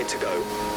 to go.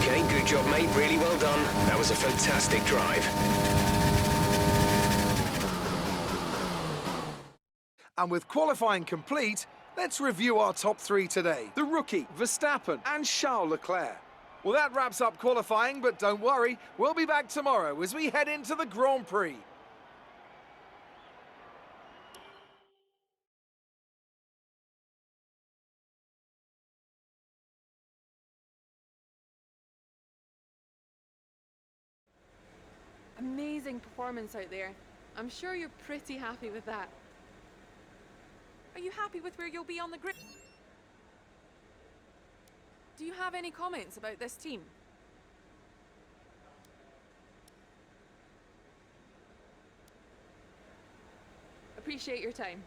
Okay, good job, mate. Really well done. That was a fantastic drive. And with qualifying complete, let's review our top three today. The rookie, Verstappen, and Charles Leclerc. Well, that wraps up qualifying, but don't worry, we'll be back tomorrow as we head into the Grand Prix. Amazing performance out there. I'm sure you're pretty happy with that. Are you happy with where you'll be on the grid? Do you have any comments about this team? Appreciate your time.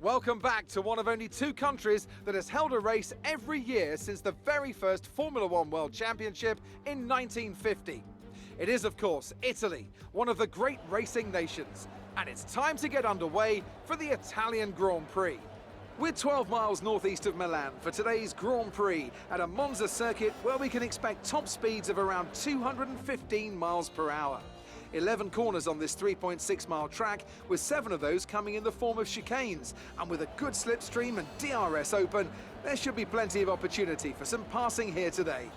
Welcome back to one of only two countries that has held a race every year since the very first Formula One World Championship in 1950. It is, of course, Italy, one of the great racing nations, and it's time to get underway for the Italian Grand Prix. We're 12 miles northeast of Milan for today's Grand Prix at a Monza circuit where we can expect top speeds of around 215 miles per hour. 11 corners on this 3.6-mile track, with 7 of those coming in the form of chicanes. And with a good slipstream and DRS open, there should be plenty of opportunity for some passing here today.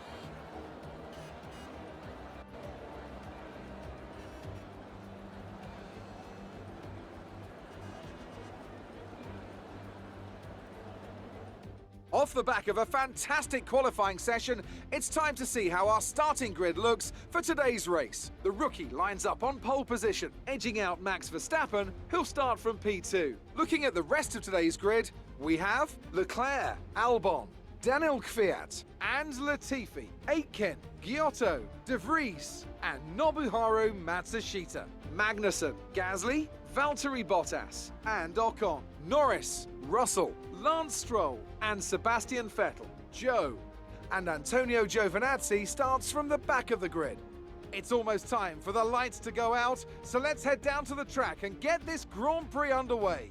Off the back of a fantastic qualifying session, it's time to see how our starting grid looks for today's race. The rookie lines up on pole position, edging out Max Verstappen, who'll start from P2. Looking at the rest of today's grid, we have Leclerc, Albon, Daniel Kvyat, and Latifi, Aitken, Giotto, De Vries, and Nobuharu Matsushita, Magnussen, Gasly, Valtteri Bottas, and Ocon, Norris, Russell, Lance Stroll, and Sebastian Vettel, Joe, and Antonio Giovinazzi starts from the back of the grid. It's almost time for the lights to go out, so let's head down to the track and get this Grand Prix underway.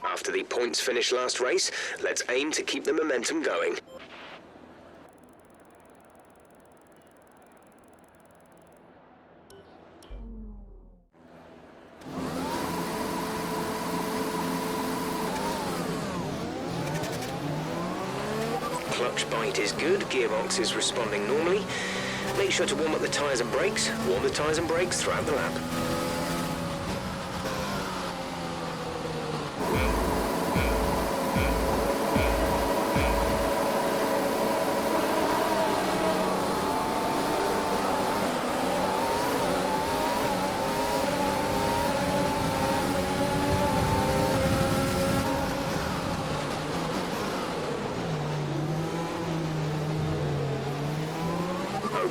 After the points finish last race, let's aim to keep the momentum going. Clutch bite is good, gearbox is responding normally. Make sure to warm up the tyres and brakes. Warm the tyres and brakes throughout the lap.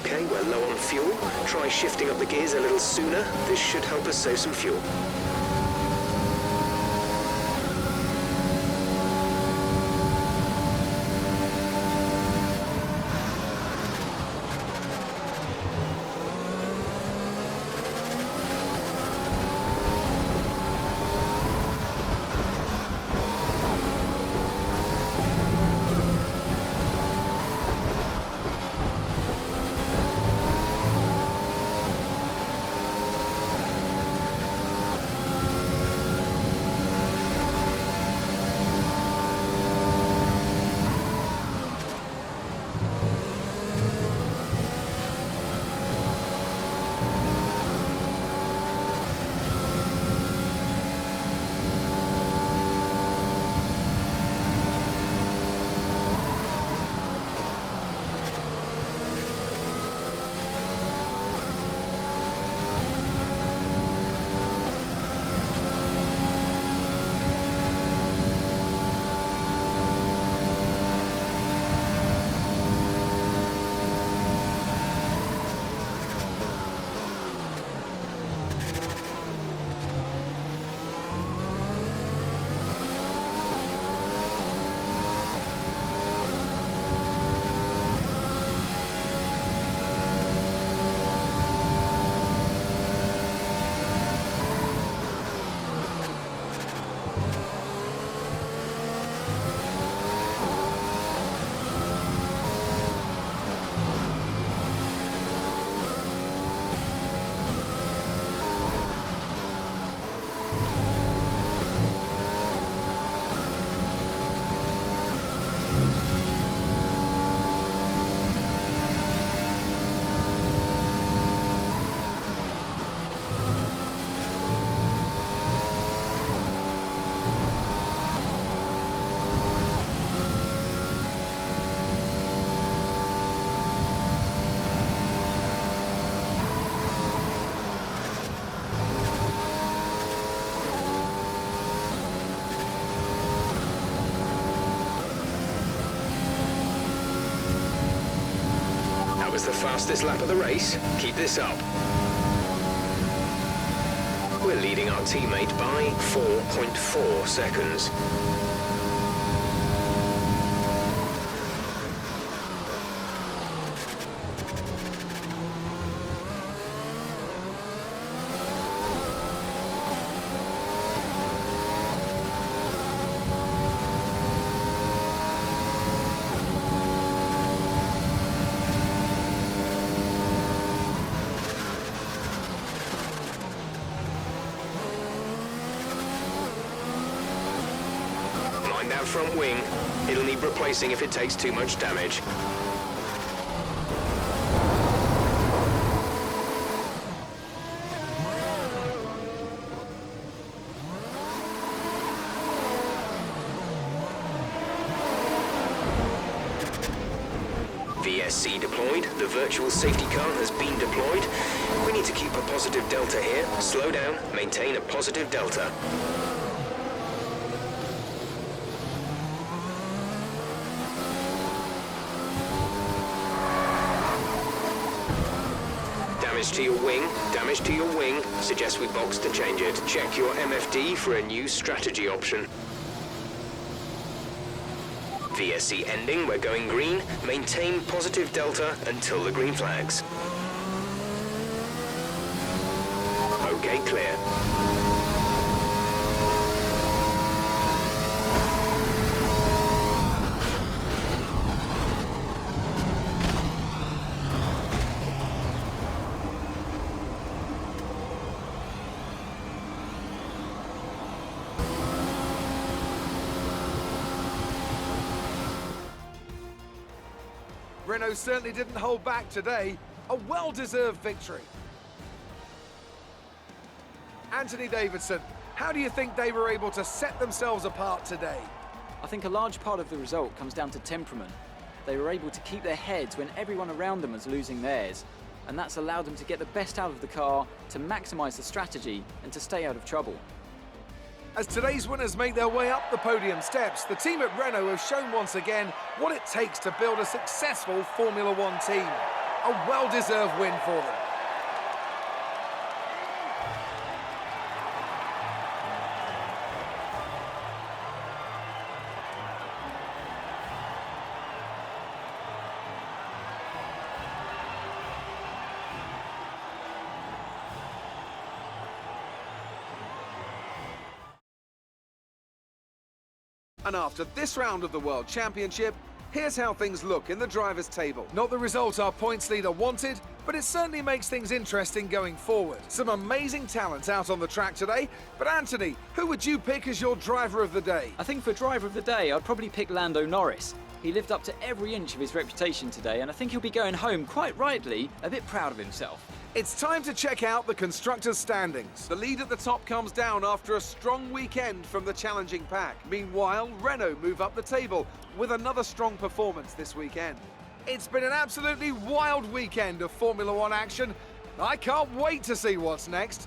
Okay, we're low on fuel. Try shifting up the gears a little sooner. This should help us save some fuel. Was the fastest lap of the race. Keep this up. We're leading our teammate by 4.4 seconds. That front wing. It'll need replacing if it takes too much damage. VSC deployed. The virtual safety car has been deployed. We need to keep a positive delta here. Slow down, maintain a positive delta. Damage to your wing. Suggest we box to change it. Check your MFD for a new strategy option. VSC ending, we're going green. Maintain positive delta until the green flags. Okay, clear. Renault certainly didn't hold back today. A well-deserved victory. Anthony Davidson, how do you think they were able to set themselves apart today? I think a large part of the result comes down to temperament. They were able to keep their heads when everyone around them was losing theirs, and that's allowed them to get the best out of the car, to maximise the strategy, and to stay out of trouble. As today's winners make their way up the podium steps, the team at Renault have shown once again what it takes to build a successful Formula One team. A well-deserved win for them. And after this round of the World Championship, here's how things look in the drivers' table. Not the result our points leader wanted, but it certainly makes things interesting going forward. Some amazing talent out on the track today, but Anthony, who would you pick as your driver of the day? I think for driver of the day, I'd probably pick Lando Norris. He lived up to every inch of his reputation today, and I think he'll be going home, quite rightly, a bit proud of himself. It's time to check out the constructors' standings. The lead at the top comes down after a strong weekend from the challenging pack. Meanwhile, Renault move up the table with another strong performance this weekend. It's been an absolutely wild weekend of Formula One action. I can't wait to see what's next.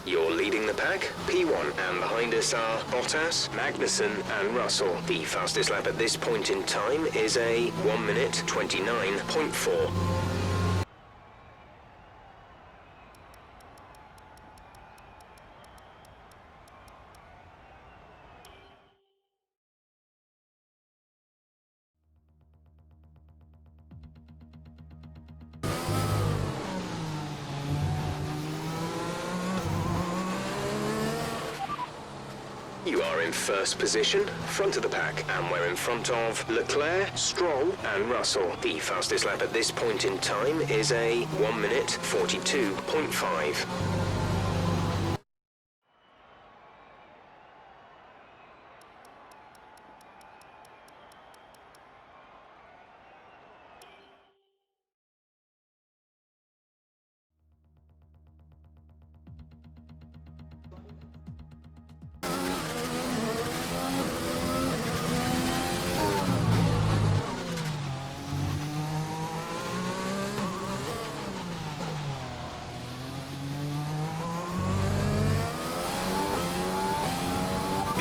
You're leading the pack, P1, and behind us are Bottas, Magnussen and Russell. The fastest lap at this point in time is a 1 minute 29.4. You are in first position, front of the pack, and we're in front of Leclerc, Stroll and Russell. The fastest lap at this point in time is a 1 minute 42.5.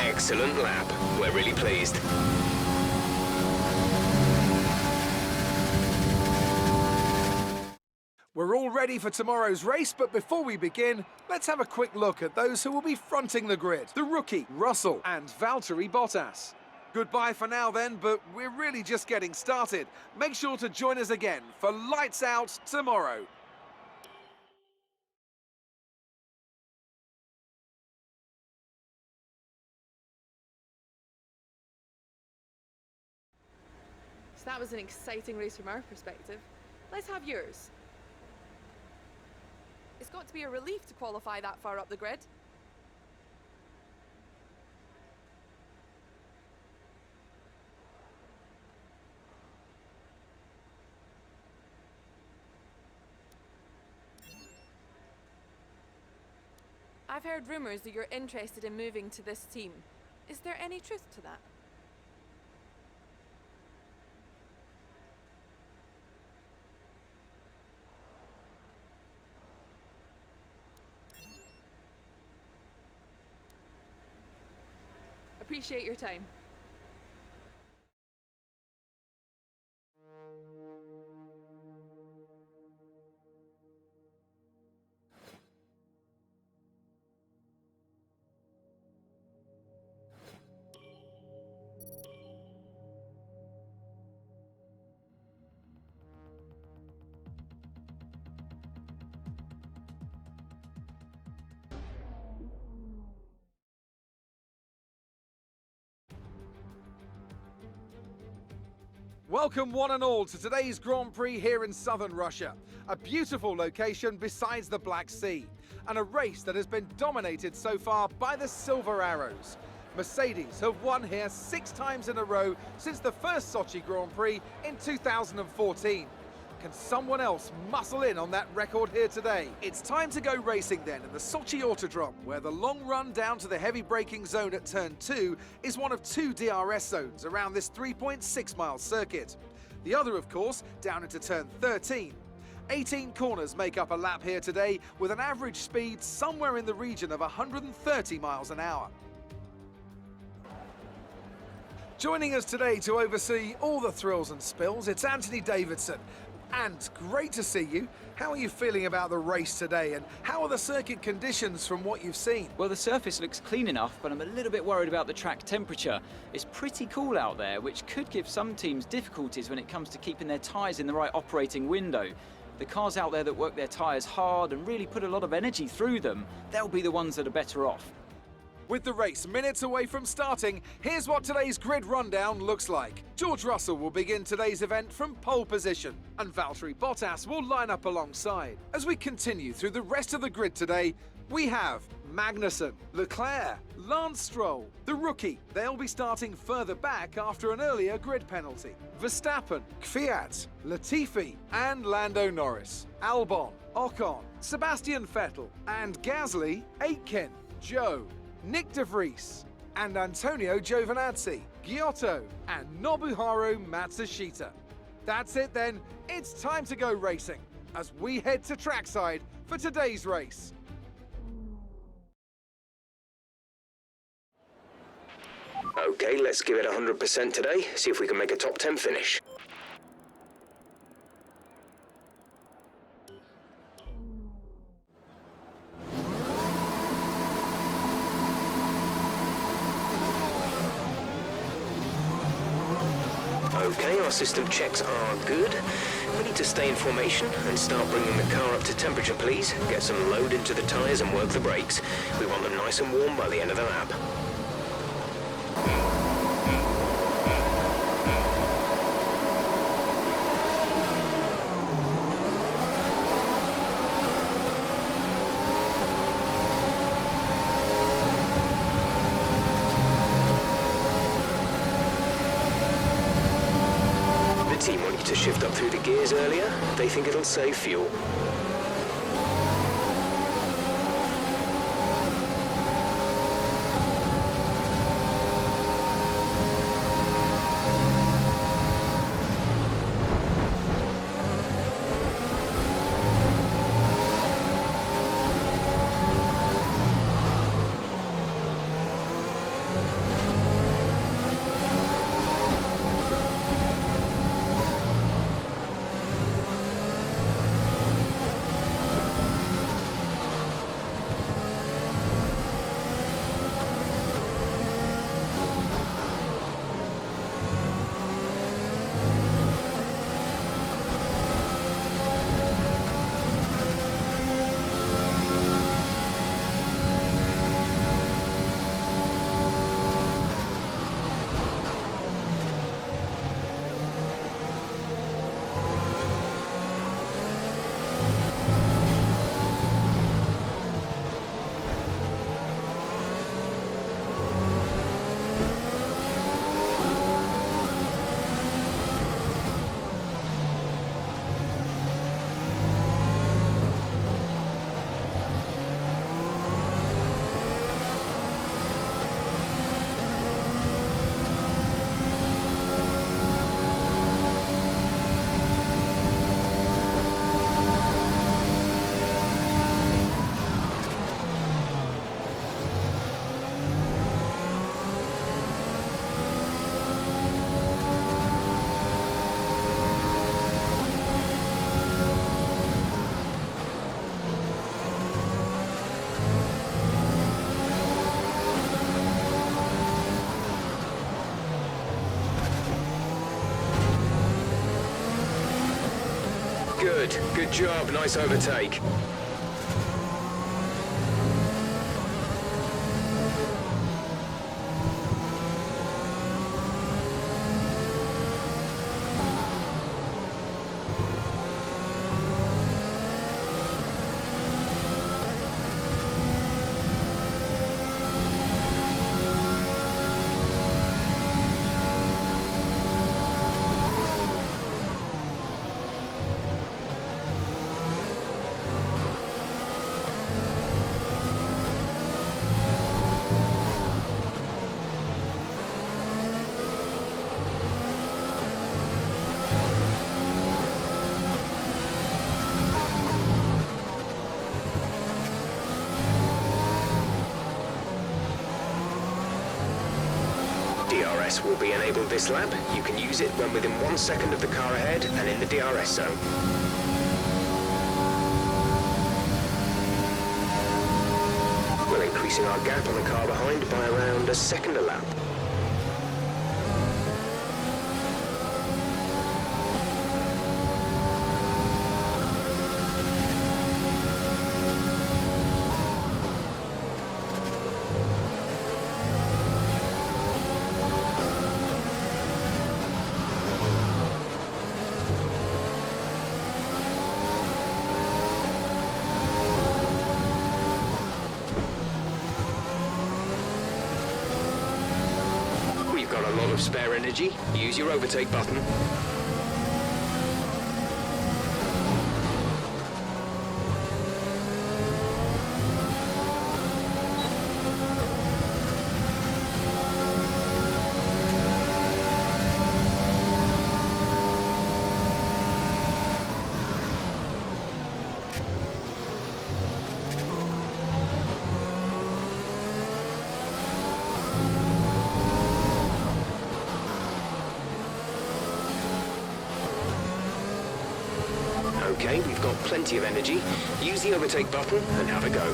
Excellent lap. We're really pleased. We're all ready for tomorrow's race, but before we begin, let's have a quick look at those who will be fronting the grid. The rookie, Russell, and Valtteri Bottas. Goodbye for now then, but we're really just getting started. Make sure to join us again for Lights Out tomorrow. So that was an exciting race from our perspective. Let's have yours. It's got to be a relief to qualify that far up the grid. I've heard rumours that you're interested in moving to this team. Is there any truth to that? Appreciate your time. Welcome one and all to today's Grand Prix here in southern Russia. A beautiful location besides the Black Sea, and a race that has been dominated so far by the Silver Arrows. Mercedes have won here 6 times in a row since the first Sochi Grand Prix in 2014. Can someone else muscle in on that record here today? It's time to go racing then in the Sochi Autodrome, where the long run down to the heavy braking zone at turn 2 is one of 2 DRS zones around this 3.6-mile circuit. The other, of course, down into turn 13. 18 corners make up a lap here today, with an average speed somewhere in the region of 130 miles an hour. Joining us today to oversee all the thrills and spills, it's Anthony Davidson. And great to see you. How are you feeling about the race today, and how are the circuit conditions from what you've seen? Well, the surface looks clean enough, but I'm a little bit worried about the track temperature. It's pretty cool out there, which could give some teams difficulties when it comes to keeping their tyres in the right operating window. The cars out there that work their tyres hard and really put a lot of energy through them, they'll be the ones that are better off. With the race minutes away from starting, here's what today's grid rundown looks like. George Russell will begin today's event from pole position, and Valtteri Bottas will line up alongside. As we continue through the rest of the grid today, we have Magnussen, Leclerc, Lance Stroll, the rookie. They'll be starting further back after an earlier grid penalty. Verstappen, Kvyat, Latifi, and Lando Norris. Albon, Ocon, Sebastian Vettel, and Gasly, Aitken, Joe, Nick De Vries, and Antonio Giovinazzi, Giotto, and Nobuharu Matsushita. That's it then, it's time to go racing, as we head to trackside for today's race. Okay, let's give it 100% today, see if we can make a top 10 finish. Okay, our system checks are good. We need to stay in formation and start bringing the car up to temperature, please. Get some load into the tyres and work the brakes. We want them nice and warm by the end of the lap. To shift up through the gears earlier, they think it'll save fuel. Good. Good job. Nice overtake. DRS will be enabled this lap. You can use it when within 1 second of the car ahead and in the DRS zone. We're increasing our gap on the car behind by around a second a lap. Got a lot of spare energy. Use your overtake button. Okay, we've got plenty of energy. Use the overtake button and have a go.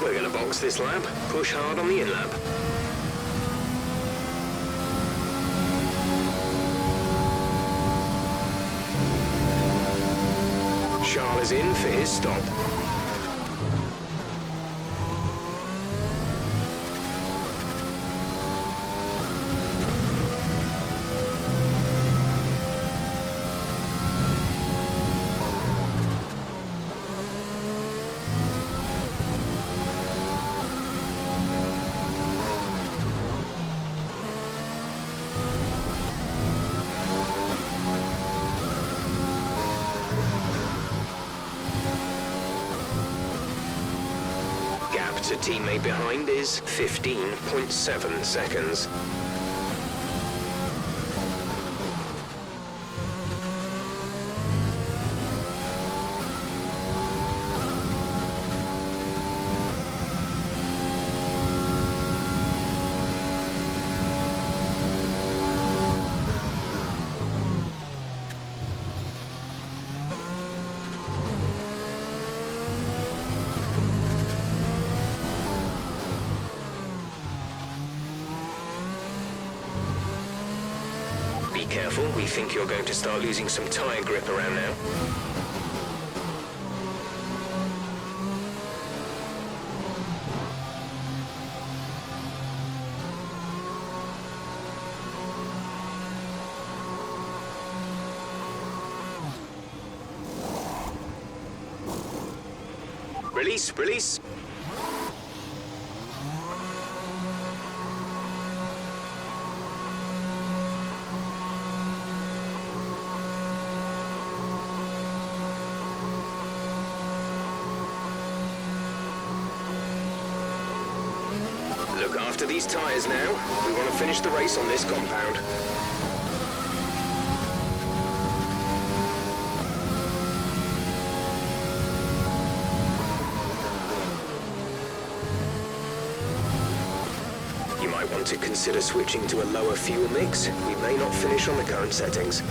We're going to box this lap. Push hard on the in-lap. Charles is in for his stop. To teammate behind is 15.7 seconds. Be careful, we think you're going to start losing some tyre grip around now. Release, release. Look after these tyres now. We want to finish the race on this compound. You might want to consider switching to a lower fuel mix. We may not finish on the current settings.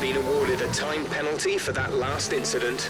been awarded a time penalty for that last incident.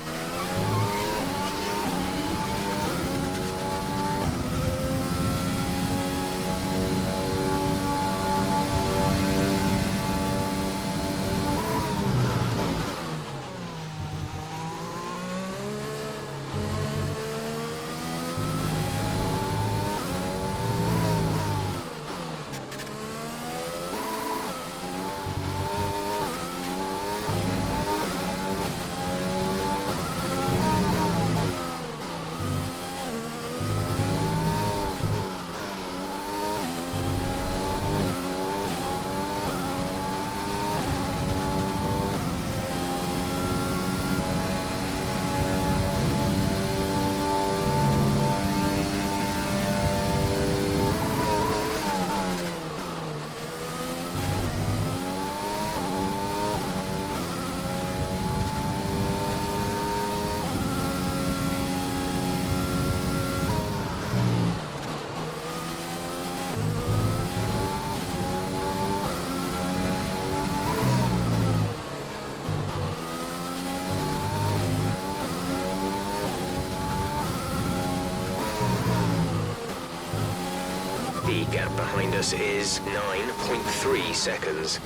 The gap behind us is 9.3 seconds.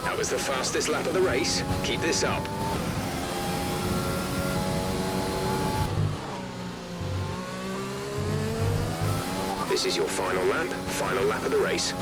That was the fastest lap of the race. Keep this up. This is your final lap of the race.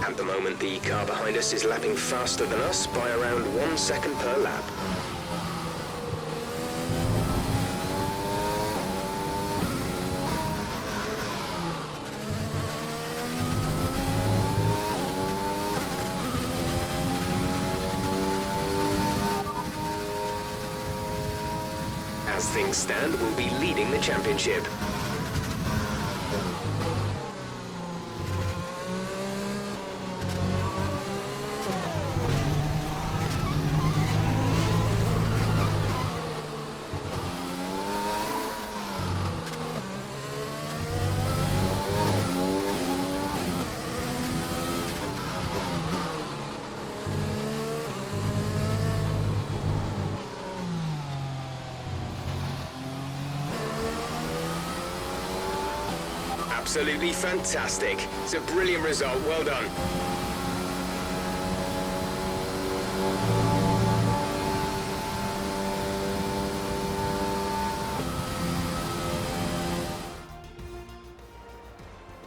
At the moment, the car behind us is lapping faster than us by around 1 second per lap. As things stand, we'll be leading the championship. Absolutely fantastic. It's a brilliant result. Well done.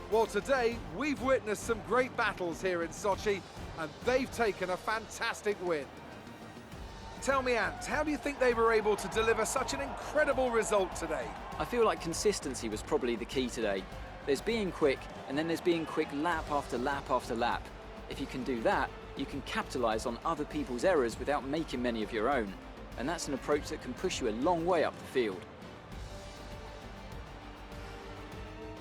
Well, today we've witnessed some great battles here in Sochi, and they've taken a fantastic win. Tell me, Ant, how do you think they were able to deliver such an incredible result today? I feel like consistency was probably the key today. There's being quick, and then there's being quick lap after lap after lap. If you can do that, you can capitalise on other people's errors without making many of your own. And that's an approach that can push you a long way up the field.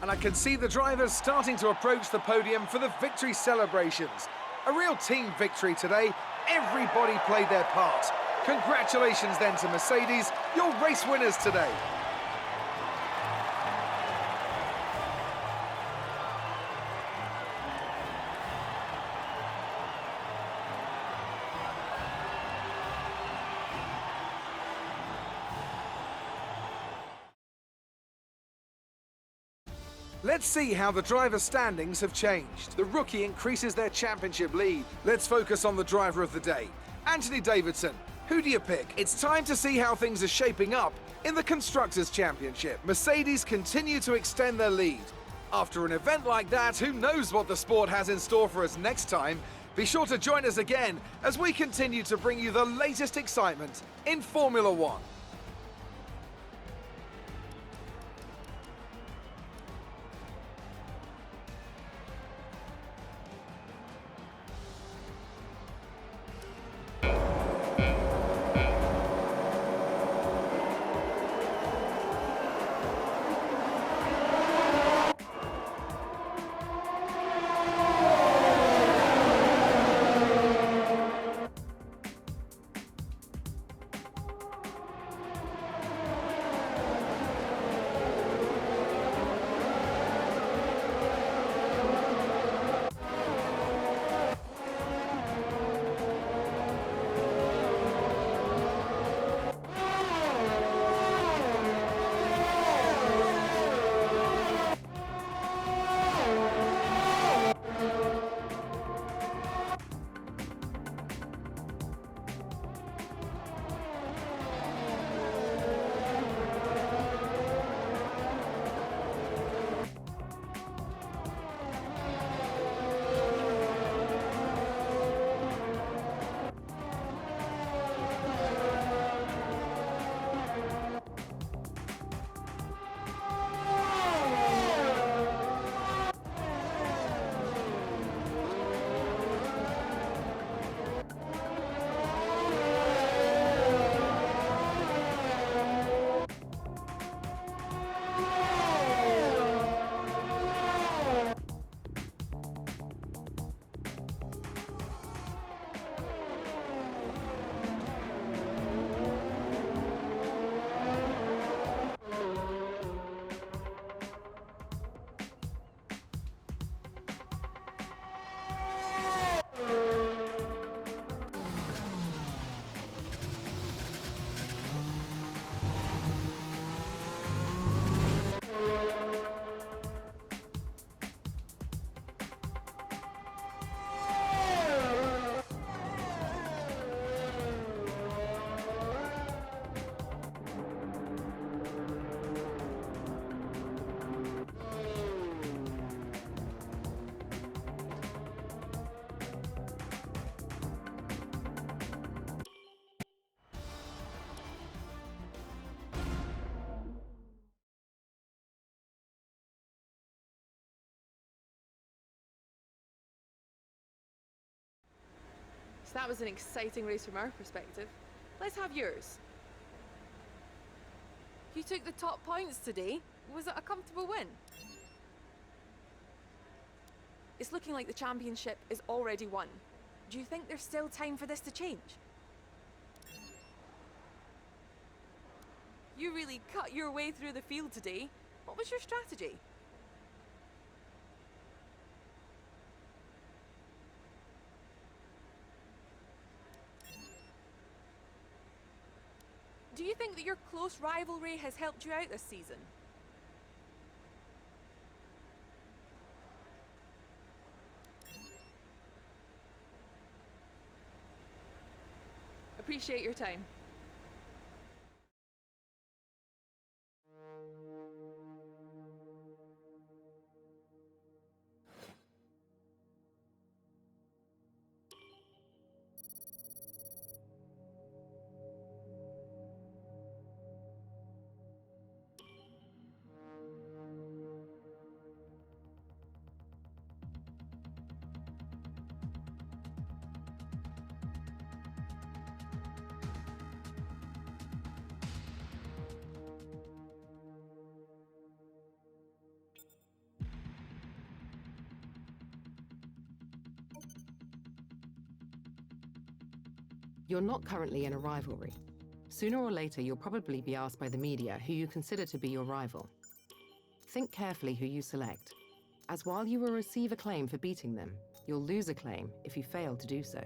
And I can see the drivers starting to approach the podium for the victory celebrations. A real team victory today. Everybody played their part. Congratulations then to Mercedes, your race winners today. Let's see how the driver standings have changed. The rookie increases their championship lead. Let's focus on the driver of the day, Anthony Davidson. Who do you pick? It's time to see how things are shaping up in the Constructors' Championship. Mercedes continue to extend their lead. After an event like that, who knows what the sport has in store for us next time? Be sure to join us again as we continue to bring you the latest excitement in Formula One. So that was an exciting race from our perspective. Let's have yours. You took the top points today. Was it a comfortable win? It's looking like the championship is already won. Do you think there's still time for this to change? You really cut your way through the field today. What was your strategy? Do you think that your close rivalry has helped you out this season? Appreciate your time. You're not currently in a rivalry. Sooner or later, you'll probably be asked by the media who you consider to be your rival. Think carefully who you select, as while you will receive acclaim for beating them, you'll lose acclaim if you fail to do so.